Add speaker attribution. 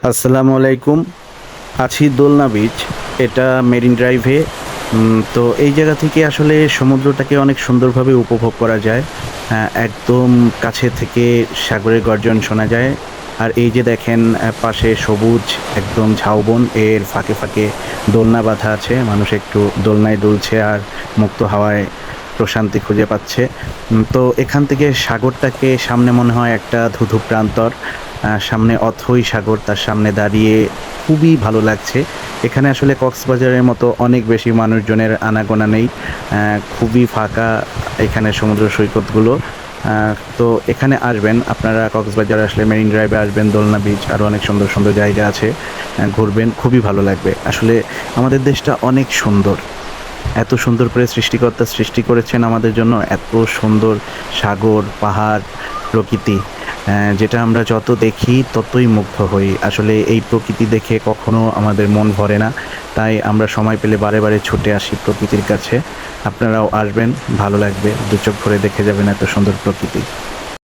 Speaker 1: আসসালামু আলাইকুম। আছি দোলনা বিচ। এটা মেরিন ড্রাইভে। তো এই জায়গা থেকে আসলে সমুদ্রটাকে অনেক সুন্দরভাবে উপভোগ করা যায়। একদম কাছে থেকে সাগরের গর্জন শোনা যায়। আর এই যে দেখেন পাশে সবুজ একদম ঝাউবন, এর ফাঁকে ফাঁকে দোলনা বাঁধা আছে, মানুষ একটু দোলনায় দুলছে আর মুক্ত হাওয়ায় প্রশান্তি খুঁজে পাচ্ছে। তো এখান থেকে সাগরটাকে সামনে মনে হয় একটা ধুধু প্রান্তর। সামনে অথই সাগর, তার সামনে দাঁড়িয়ে খুবই ভালো লাগছে। এখানে আসলে কক্সবাজারের মতো অনেক বেশি মানুষজনের আনাগোনা নেই। খুবই ফাঁকা এখানে সমুদ্র সৈকতগুলো। তো এখানে আসবেন আপনারা, কক্সবাজার আসলে মেরিন ড্রাইভে আসবেন, দোলনা বিচ, আরও অনেক সুন্দর সুন্দর জায়গা আছে। ঘুরবেন, খুবই ভালো লাগবে। আসলে আমাদের দেশটা অনেক সুন্দর। এত সুন্দর করে সৃষ্টিকর্তা সৃষ্টি করেছেন আমাদের জন্য, এত সুন্দর সাগর, পাহাড়, প্রকৃতি। যেটা আমরা যত দেখি ততই মুগ্ধ হই। আসলে এই প্রকৃতি দেখে কখনো আমাদের মন ভরে না। তাই আমরা সময় পেলে বারে বারে ছুটে আসি প্রকৃতির কাছে। আপনারাও আসবেন, ভালো লাগবে, দু চোখ ভরে দেখে যাবেন এত সুন্দর প্রকৃতি।